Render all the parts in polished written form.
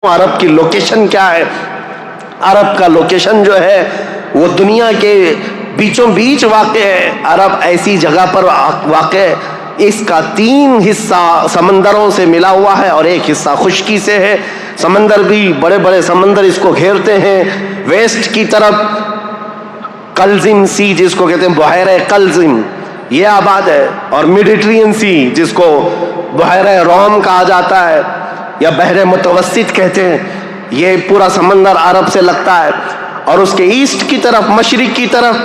عرب کی لوکیشن کیا ہے؟ عرب کا لوکیشن جو ہے وہ دنیا کے بیچوں بیچ واقع ہے. عرب ایسی جگہ پر واقع ہے، اس کا 3 حصہ سمندروں سے ملا ہوا ہے اور 1 حصہ خشکی سے ہے. سمندر بھی بڑے بڑے سمندر اس کو گھیرتے ہیں. ویسٹ کی طرف قلزم سی جس کو کہتے ہیں بحیرہ قلزم یہ آباد ہے، اور میڈیٹرین سی جس کو بحیرہ روم کہا جاتا ہے یا بحر متوسط کہتے ہیں، یہ پورا سمندر عرب سے لگتا ہے. اور اس کے ایسٹ کی طرف مشرق کی طرف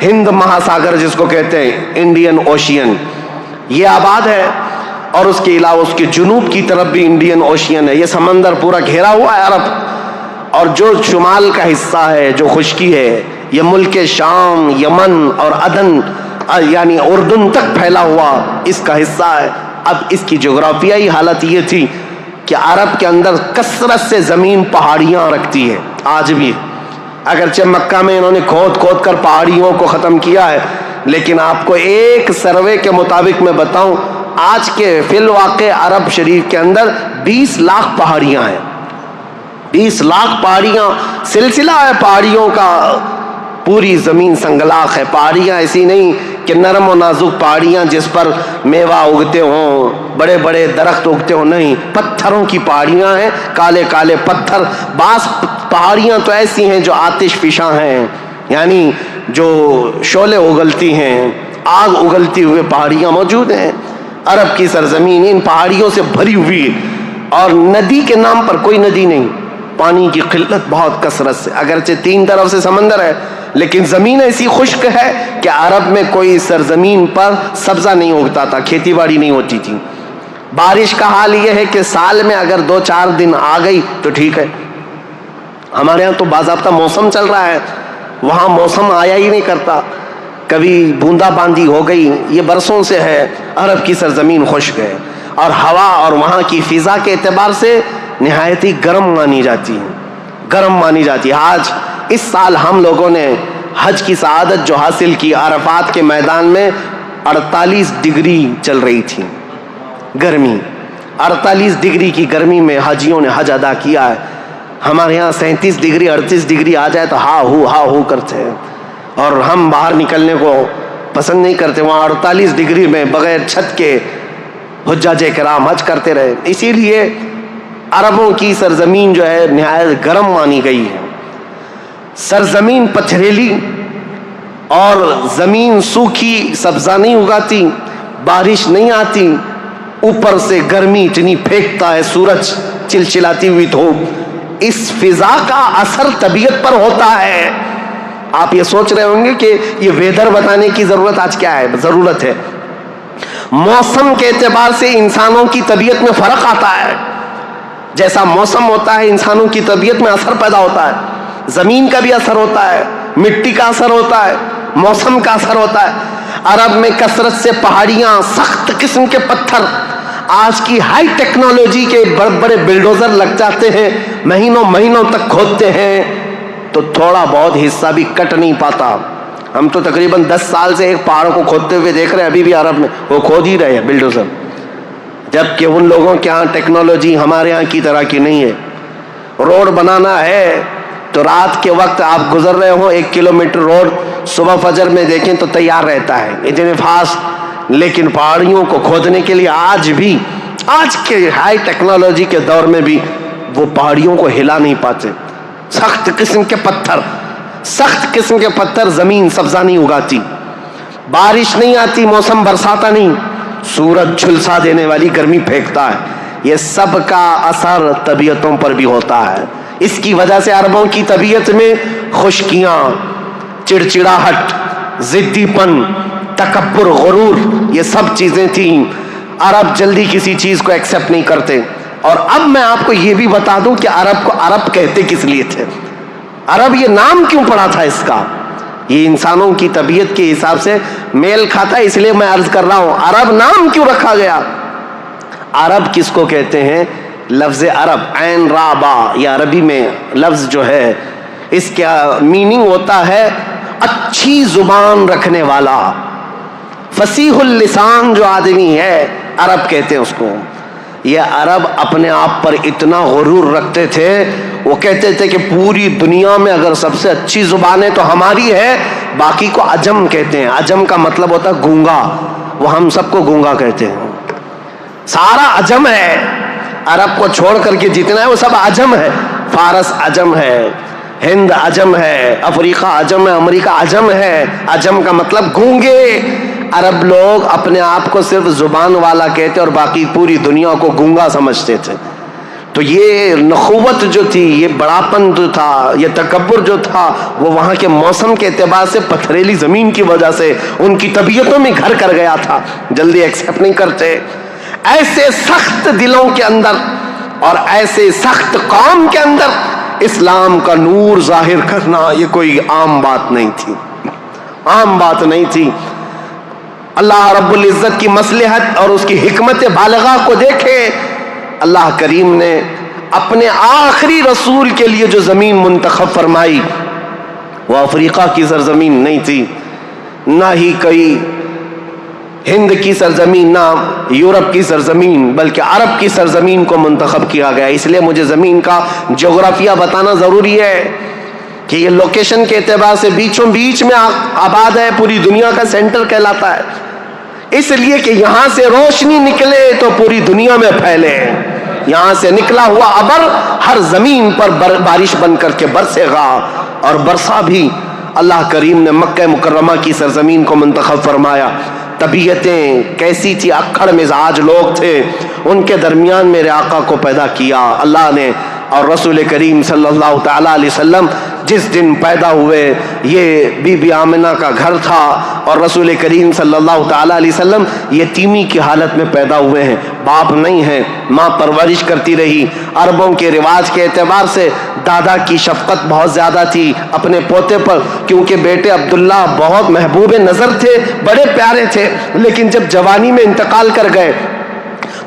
ہند مہاساگر جس کو کہتے ہیں انڈین اوشین یہ آباد ہے، اور اس کے علاوہ اس کے جنوب کی طرف بھی انڈین اوشین ہے. یہ سمندر پورا گھیرا ہوا ہے عرب. اور جو شمال کا حصہ ہے جو خشکی ہے یہ ملک شام، یمن اور عدن یعنی اردن تک پھیلا ہوا اس کا حصہ ہے. اب اس کی جغرافیائی حالت یہ تھی کہ عرب کے اندر کثرت سے زمین پہاڑیاں رکھتی ہے آج بھی. اگرچہ مکہ میں انہوں نے کھود کھود کر پہاڑیوں کو ختم کیا ہے، لیکن آپ کو ایک سروے کے مطابق میں بتاؤں آج کے فی الواقع عرب شریف کے اندر 20 لاکھ پہاڑیاں ہیں. 20 لاکھ پہاڑیاں، سلسلہ ہے پہاڑیوں کا، پوری زمین سنگلاخ ہے. پہاڑیاں ایسی نہیں کہ نرم و نازک پہاڑیاں جس پر میوہ اگتے ہوں، بڑے بڑے درخت اگتے ہوں، نہیں، پتھروں کی پہاڑیاں ہیں، کالے کالے پتھر. بعض پہاڑیاں تو ایسی ہیں جو آتش فشاں ہیں، یعنی جو شعلے اگلتی ہیں، آگ اگلتی ہوئے پہاڑیاں موجود ہیں. عرب کی سرزمین ان پہاڑیوں سے بھری ہوئی ہے، اور ندی کے نام پر کوئی ندی نہیں. پانی کی قلت بہت کثرت سے، اگرچہ 3 طرف سے سمندر ہے لیکن زمین ایسی خشک ہے کہ عرب میں کوئی سرزمین پر سبزہ نہیں اگتا تھا، کھیتی باڑی نہیں ہوتی تھی. بارش کا حال یہ ہے کہ سال میں اگر 2-4 دن آ گئی تو ٹھیک ہے. ہمارے ہاں تو باضابطہ موسم چل رہا ہے، وہاں موسم آیا ہی نہیں کرتا. کبھی بوندا باندی ہو گئی، یہ برسوں سے ہے. عرب کی سرزمین خشک ہے، اور ہوا اور وہاں کی فضا کے اعتبار سے نہایت ہی گرم مانی جاتی ہے. گرم مانی جاتی ہے. آج اس سال ہم لوگوں نے حج کی سعادت جو حاصل کی، عرفات کے میدان میں 48 ڈگری چل رہی تھی گرمی. 48 ڈگری کی گرمی میں حاجیوں نے حج ادا کیا ہے. ہمارے یہاں 37 ڈگری 38 ڈگری آ جائے تو ہا ہو کرتے ہیں، اور ہم باہر نکلنے کو پسند نہیں کرتے. وہاں 48 ڈگری میں بغیر چھت کے حجاج کرام حج کرتے رہے. اسی لیے عربوں کی سرزمین جو ہے نہایت گرم مانی گئی ہے. سرزمین پتھریلی اور زمین سوکھی، سبزہ نہیں اگاتی، بارش نہیں آتی، اوپر سے گرمی اتنی پھینکتا ہے سورج، چلچلاتی ہوئی دھوپ. اس فضا کا اثر طبیعت پر ہوتا ہے. آپ یہ سوچ رہے ہوں گے کہ یہ ویدر بتانے کی ضرورت آج کیا ہے؟ ضرورت ہے. موسم کے اعتبار سے انسانوں کی طبیعت میں فرق آتا ہے. جیسا موسم ہوتا ہے انسانوں کی طبیعت میں اثر پیدا ہوتا ہے. زمین کا بھی اثر ہوتا ہے، مٹی کا اثر ہوتا ہے، موسم کا اثر ہوتا ہے. عرب میں کثرت سے پہاڑیاں، سخت قسم کے پتھر، آج کی ہائی ٹیکنالوجی کے بڑے بڑے بلڈوزر لگ جاتے ہیں، مہینوں تک کھودتے ہیں تو تھوڑا بہت حصہ بھی کٹ نہیں پاتا. ہم تو تقریباً 10 سال سے ایک پہاڑ کو کھودتے ہوئے دیکھ رہے ہیں، ابھی بھی عرب میں وہ کھود ہی رہے ہیں بلڈوزر. جبکہ ان لوگوں کے ہاں ٹیکنالوجی ہمارے ہاں کی طرح کی نہیں ہے. روڈ بنانا ہے تو رات کے وقت آپ گزر رہے ہو 1 کلومیٹر روڈ، صبح فجر میں دیکھیں تو تیار رہتا ہے، اتنے فاسٹ. لیکن پہاڑیوں کو کھودنے کے لیے آج بھی، آج کے ہائی ٹیکنالوجی کے دور میں بھی وہ پہاڑیوں کو ہلا نہیں پاتے. سخت قسم کے پتھر، سخت قسم کے پتھر، زمین سبزہ نہیں اگاتی، بارش نہیں آتی، موسم برساتا نہیں، سورج جھلسا دینے والی گرمی پھینکتا ہے. یہ سب کا اثر طبیعتوں پر بھی ہوتا ہے. اس کی وجہ سے عربوں کی طبیعت میں خشکیاں، چڑچڑاہٹ، ضدی پن، تکبر، غرور، یہ سب چیزیں تھیں. عرب جلدی کسی چیز کو ایکسپٹ نہیں کرتے. اور اب میں آپ کو یہ بھی بتا دوں کہ عرب کو عرب کہتے کس لیے تھے. عرب یہ نام کیوں پڑا تھا اس کا؟ یہ انسانوں کی طبیعت کے حساب سے میل کھاتا ہے، اس لیے میں عرض کر رہا ہوں عرب نام کیوں رکھا گیا. عرب کس کو کہتے ہیں؟ لفظ عرب، عین را با، یہ عربی میں لفظ جو ہے اس کا میننگ ہوتا ہے اچھی زبان رکھنے والا، فصیح اللسان جو آدمی ہے عرب کہتے ہیں اس کو. یہ عرب اپنے آپ پر اتنا غرور رکھتے تھے، وہ کہتے تھے کہ پوری دنیا میں اگر سب سے اچھی زبانیں تو ہماری ہے، باقی کو عجم کہتے ہیں۔ عجم کا مطلب ہوتا ہے گونگا، وہ ہم سب کو گونگا کہتے ہیں، سارا عجم ہے، عرب کو چھوڑ کر کے جتنا ہے وہ سب عجم ہے۔ فارس عجم ہے، ہند عجم ہے، افریقہ عجم ہے، امریکہ عجم ہے۔ عجم کا مطلب گونگے۔ عرب لوگ اپنے آپ کو صرف زبان والا کہتے اور باقی پوری دنیا کو گونگا سمجھتے تھے۔ تو یہ نخوت جو تھی، یہ بڑاپن جو تھا، یہ تکبر جو تھا، وہ وہاں کے موسم کے اعتبار سے پتھریلی زمین کی وجہ سے ان کی طبیعتوں میں گھر کر گیا تھا، جلدی ایکسیپٹ نہیں کرتے۔ ایسے سخت دلوں کے اندر اور ایسے سخت قوم کے اندر اسلام کا نور ظاہر کرنا یہ کوئی عام بات نہیں تھی، عام بات نہیں تھی۔ اللہ رب العزت کی مصلحت اور اس کی حکمت بالغہ کو دیکھیں، اللہ کریم نے اپنے آخری رسول کے لیے جو زمین منتخب فرمائی وہ افریقہ کی سرزمین نہیں تھی، نہ ہی کوئی ہند کی سرزمین، نہ یورپ کی سرزمین، بلکہ عرب کی سرزمین کو منتخب کیا گیا۔ اس لیے مجھے زمین کا جغرافیہ بتانا ضروری ہے کہ یہ لوکیشن کے اعتبار سے بیچوں بیچ میں آباد ہے، پوری دنیا کا سینٹر کہلاتا ہے، اس لیے کہ یہاں سے روشنی نکلے تو پوری دنیا میں پھیلے۔ یہاں سے نکلا ہوا ابر ہر زمین پر بارش بن کر کے برسے گا، اور برسا بھی۔ اللہ کریم نے مکہ مکرمہ کی سرزمین کو منتخب فرمایا۔ طبیعتیں کیسی تھی، اکھڑ مزاج لوگ تھے، ان کے درمیان میرے آقا کو پیدا کیا اللہ نے، اور رسول کریم صلی اللہ تعالی علیہ وسلم جس دن پیدا ہوئے یہ بی بی آمنہ کا گھر تھا، اور رسول کریم صلی اللہ تعالی علیہ وسلم یتیمی کی حالت میں پیدا ہوئے ہیں، باپ نہیں ہیں، ماں پرورش کرتی رہی۔ عربوں کے رواج کے اعتبار سے دادا کی شفقت بہت زیادہ تھی اپنے پوتے پر، کیونکہ بیٹے عبداللہ بہت محبوب نظر تھے، بڑے پیارے تھے، لیکن جب جوانی میں انتقال کر گئے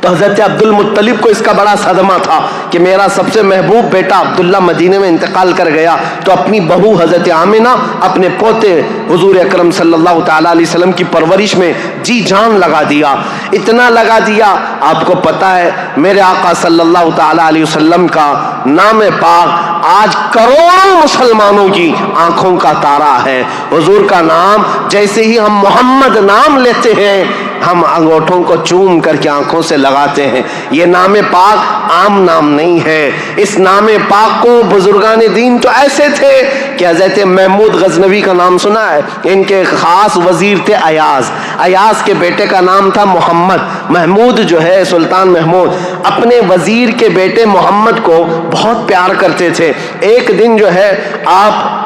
تو حضرت عبد المطلب کو اس کا بڑا صدمہ تھا کہ میرا سب سے محبوب بیٹا عبداللہ مدینے میں انتقال کر گیا، تو اپنی بہو حضرت آمنہ اپنے پوتے حضور اکرم صلی اللہ تعالیٰ علیہ وسلم کی پرورش میں جی جان لگا دیا، اتنا لگا دیا۔ آپ کو پتا ہے میرے آقا صلی اللہ تعالیٰ علیہ وسلم کا نام پاک آج کروڑوں مسلمانوں کی آنکھوں کا تارا ہے۔ حضور کا نام جیسے ہی ہم محمد نام لیتے ہیں، ہم انگوٹھوں کو چوم کر کے آنکھوں سے لگاتے ہیں۔ یہ نام پاک عام نام نہیں ہے، اس نام پاک کو بزرگان دین تو ایسے تھے کہ حضرت محمود غزنوی کا نام سنا ہے، ان کے خاص وزیر تھے ایاز، ایاز کے بیٹے کا نام تھا محمد۔ محمود جو ہے سلطان محمود اپنے وزیر کے بیٹے محمد کو بہت پیار کرتے تھے۔ ایک دن جو ہے آپ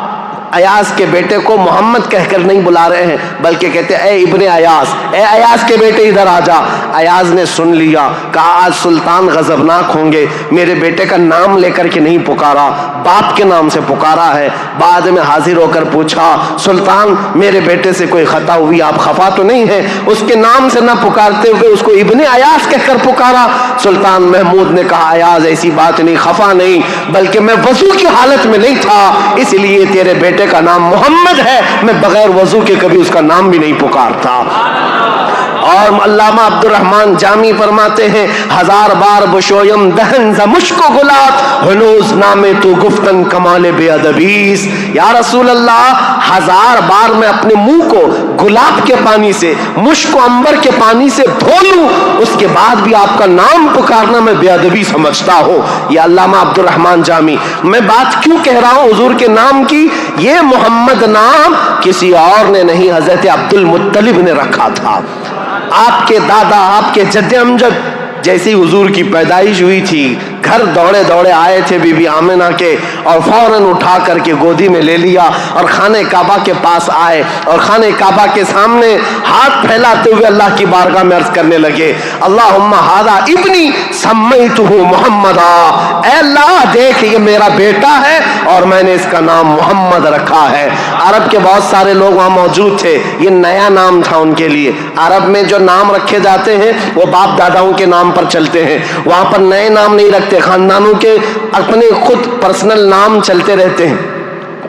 ایاز کے بیٹے کو محمد کہہ کر نہیں بلا رہے ہیں، بلکہ کہتے اے ابن ایاز، اے ایاز کے بیٹے ادھر آ جا۔ ایاز نے سن لیا، کہا آج سلطان غضبناک ہوں گے، میرے بیٹے کا نام لے کر کے نہیں پکارا، باپ کے نام سے پکارا ہے۔ بعد میں حاضر ہو کر پوچھا سلطان میرے بیٹے سے کوئی خطا ہوئی، آپ خفا تو نہیں ہیں؟ اس کے نام سے نہ پکارتے ہوئے اس کو ابن ایاز کہہ کر پکارا۔ سلطان محمود نے کہا ایاز ایسی بات نہیں، خفا نہیں، بلکہ میں وضو کی حالت میں نہیں تھا، اس لیے تیرے بیٹے کا نام محمد ہے، میں بغیر وضو کے کبھی اس کا نام بھی نہیں پکارتا۔ اور علامہ عبد الرحمن جامی فرماتے ہیں ہزار بار بشویم دہن ز مشک و گلاب ہنوز نام تو گفتن کمال بے ادبیس۔ یا رسول اللہ ہزار بار میں اپنے منہ کو گلاب کے پانی سے، مشک و عنبر کے پانی سے دھو لوں، اس کے بعد بھی آپ کا نام پکارنا میں بے ادبی سمجھتا ہوں۔ یہ علامہ عبد الرحمن جامی۔ میں بات کیوں کہہ رہا ہوں حضور کے نام کی؟ یہ محمد نام کسی اور نے نہیں، حضرت عبد المطلب نے رکھا تھا۔ آپ کے دادا، آپ کے جد امجد جیسی حضور کی پیدائش ہوئی تھی، گھر دوڑے دوڑے آئے تھے بی بی آمنہ کے، اور فوراً اٹھا کر کے گودی میں لے لیا اور خانہ کعبہ کے پاس آئے، اور خانہ کعبہ کے سامنے ہاتھ پھیلاتے ہوئے اللہ کی بارگاہ میں عرض کرنے لگے اللہم ھذا ابنی سمیتہ محمدا، اے اللہ دیکھ یہ میرا بیٹا ہے اور میں نے اس کا نام محمد رکھا ہے۔ عرب کے بہت سارے لوگ وہاں موجود تھے، یہ نیا نام تھا ان کے لیے۔ عرب میں جو نام رکھے جاتے ہیں وہ باپ داداؤں کے نام پر چلتے ہیں، وہاں پر نئے نام نہیں رکھتے، خاندانوں کے اپنے خود پرسنل نام چلتے رہتے ہیں۔